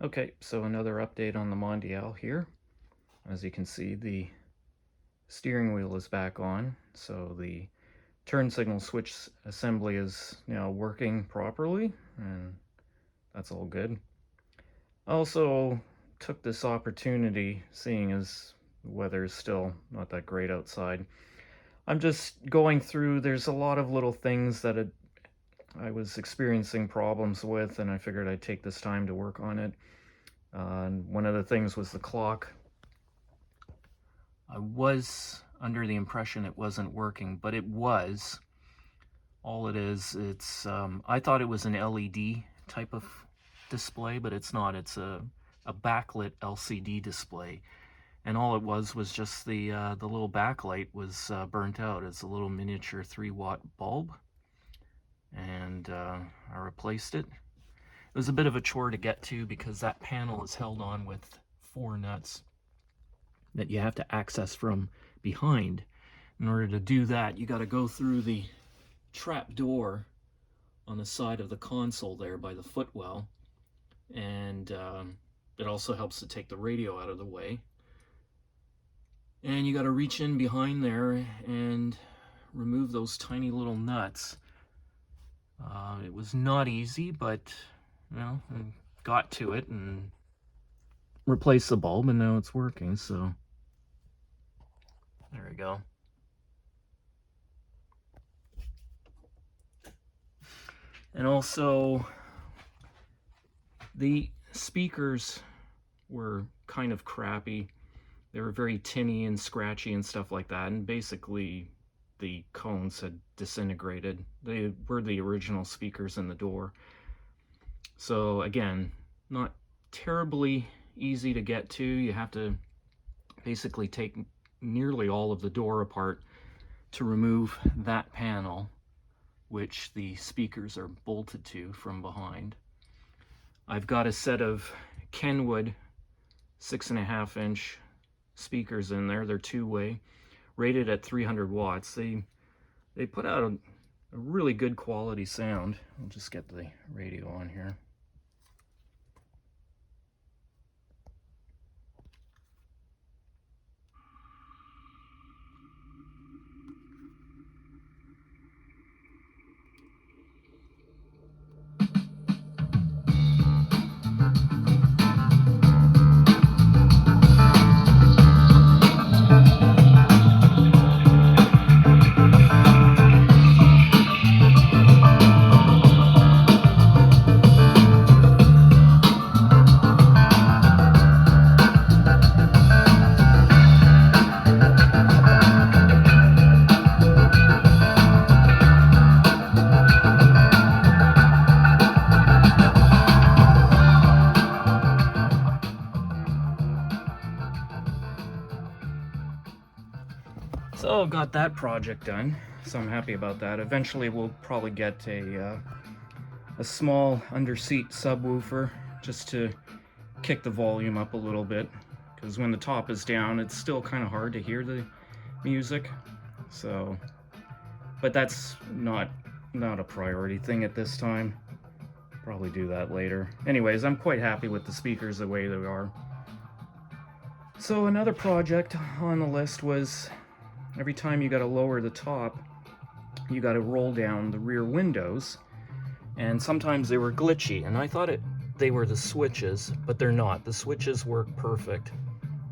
Okay, so another update on the Mondial here. As you can see, the steering wheel is back on, so the turn signal switch assembly is now working properly, and that's all good. I also took this opportunity, seeing as the weather is still not that great outside. I'm just going through, there's a lot of little things that I was experiencing problems with, and I figured I'd take this time to work on it. And one of the things was the clock. I was under the impression it wasn't working, but it was. All it is, I thought it was an LED type of display, but it's not. It's a backlit LCD display. And all it was just the little backlight was burnt out. It's a little miniature 3-watt bulb. And I replaced it. It was a bit of a chore to get to because that panel is held on with 4 nuts that you have to access from behind. In order to do that, you got to go through the trap door on the side of the console there by the footwell, and it also helps to take the radio out of the way. And you got to reach in behind there and remove those tiny little nuts. It was not easy, but I got to it and replaced the bulb, and now it's working, so there we go. And also, the speakers were kind of crappy. They were very tinny and scratchy and stuff like that, and basically the cones had disintegrated. They were the original speakers in the door. So again, not terribly easy to get to. You have to basically take nearly all of the door apart to remove that panel, which the speakers are bolted to from behind. I've got a set of Kenwood 6.5-inch speakers in there. They're 2-way, rated at 300 watts. They put out a really good quality sound. I'll just get the radio on here. So got that project done, so I'm happy about that. Eventually we'll probably get a small under-seat subwoofer just to kick the volume up a little bit, because when the top is down it's still kind of hard to hear the music. So, but that's not a priority thing at this time. Probably do that later. Anyways, I'm quite happy with the speakers the way they are. So another project on the list was, every time you got to lower the top, you got to roll down the rear windows, and sometimes they were glitchy, and I thought they were the switches, but they're not. The switches work perfect,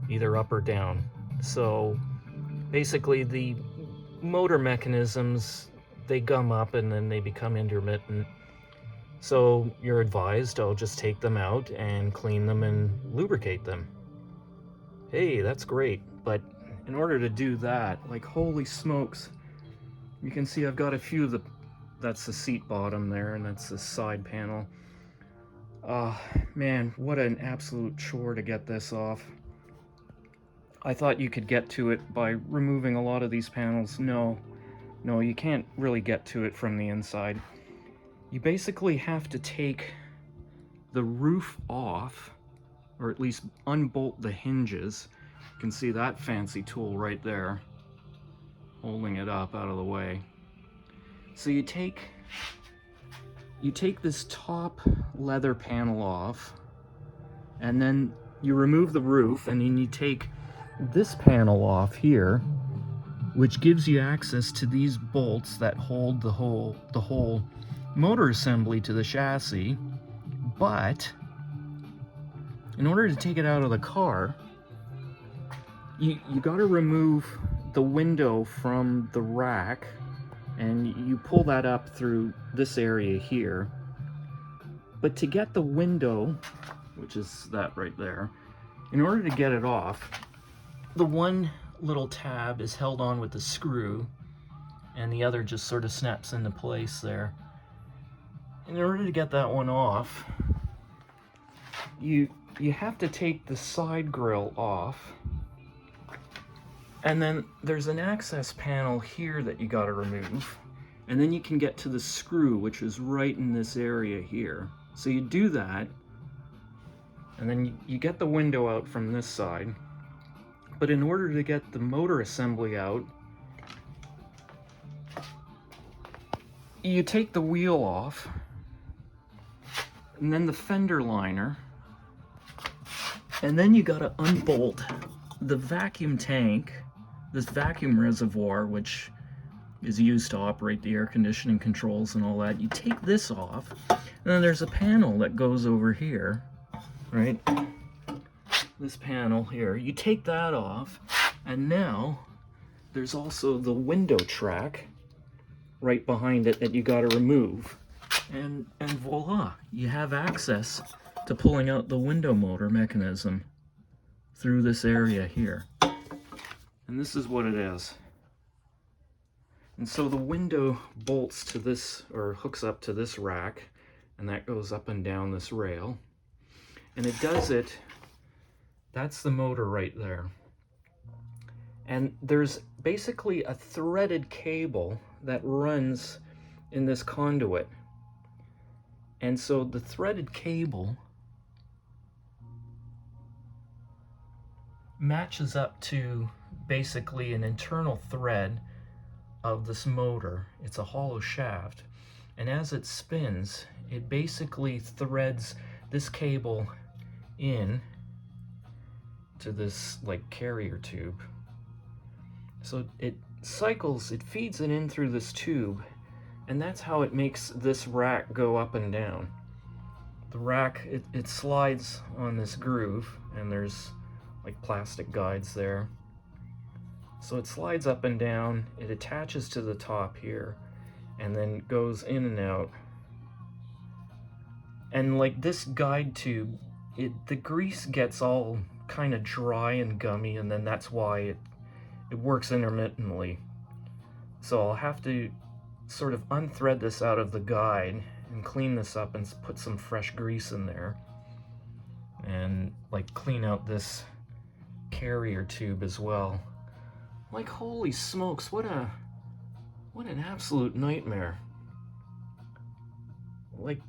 either up or down. So basically the motor mechanisms, they gum up and then they become intermittent. So you're advised, I'll just take them out and clean them and lubricate them. Hey, that's great, but in order to do that, like, holy smokes, you can see I've got a few of that's the seat bottom there, and that's the side panel. Man, what an absolute chore to get this off. I thought you could get to it by removing a lot of these panels. No, you can't really get to it from the inside. You basically have to take the roof off, or at least unbolt the hinges. You can see that fancy tool right there, holding it up out of the way. So you take this top leather panel off, And then you remove the roof, and then you take this panel off here, which gives you access to these bolts that hold the whole motor assembly to the chassis. But in order to take it out of the car, you got to remove the window from the rack, and you pull that up through this area here. But to get the window, which is that right there, in order to get it off, the one little tab is held on with the screw, and the other just sort of snaps into place there. In order to get that one off, you have to take the side grill off, and then there's an access panel here that you got to remove, and then you can get to the screw, which is right in this area here. So you do that, and then you get the window out from this side. But in order to get the motor assembly out, you take the wheel off, and then the fender liner, and then you gotta unbolt the vacuum tank, this vacuum reservoir, which is used to operate the air conditioning controls and all that. You take this off, and then there's a panel that goes over here, right? This panel here. You take that off, and now there's also the window track right behind it that you got to remove. And voila, you have access to pulling out the window motor mechanism through this area here. And this is what it is. And so the window bolts to this, or hooks up to this rack, and that goes up and down this rail. And it does it, that's the motor right there. And there's basically a threaded cable that runs in this conduit. And so the threaded cable matches up to basically an internal thread of this motor. It's a hollow shaft, and as it spins, it basically threads this cable in to this like carrier tube. So it cycles, it feeds it in through this tube, and that's how it makes this rack go up and down. The rack, it slides on this groove, and there's like plastic guides there. So it slides up and down, it attaches to the top here, and then goes in and out. And like this guide tube, the grease gets all kind of dry and gummy, and then that's why it works intermittently. So I'll have to sort of unthread this out of the guide and clean this up and put some fresh grease in there, and like clean out this carrier tube as well. Like, holy smokes, what an absolute nightmare. Like,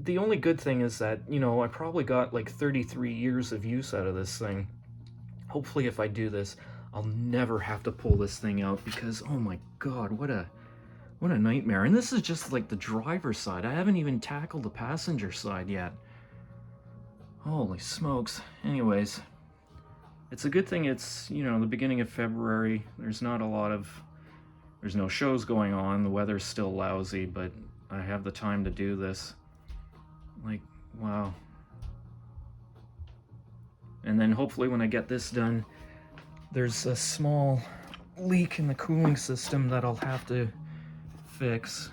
the only good thing is that, you know, I probably got like 33 years of use out of this thing. Hopefully if I do this, I'll never have to pull this thing out, because oh my god, what a nightmare. And this is just like the driver's side. I haven't even tackled the passenger side yet. Holy smokes. Anyways, it's a good thing it's, you know, the beginning of February. There's no shows going on. The weather's still lousy, but I have the time to do this. Like, wow. And then hopefully when I get this done, there's a small leak in the cooling system that I'll have to fix.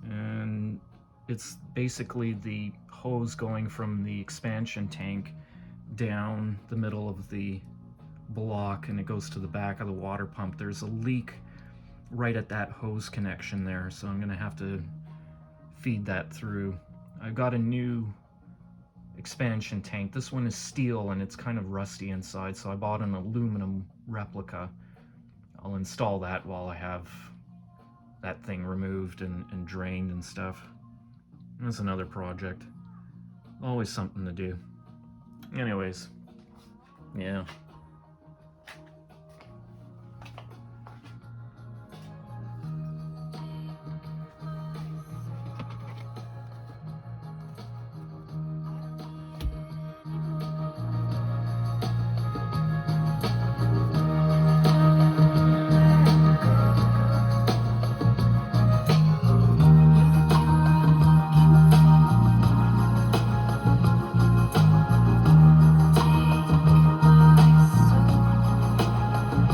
And it's basically the hose going from the expansion tank down the middle of the block, and it goes to the back of the water pump. There's a leak right at that hose connection there, so I'm gonna have to feed that through. I got a new expansion tank. This one is steel and it's kind of rusty inside, so I bought an aluminum replica. I'll install that while I have that thing removed and drained and stuff. That's another project. Always something to do. Anyways, yeah.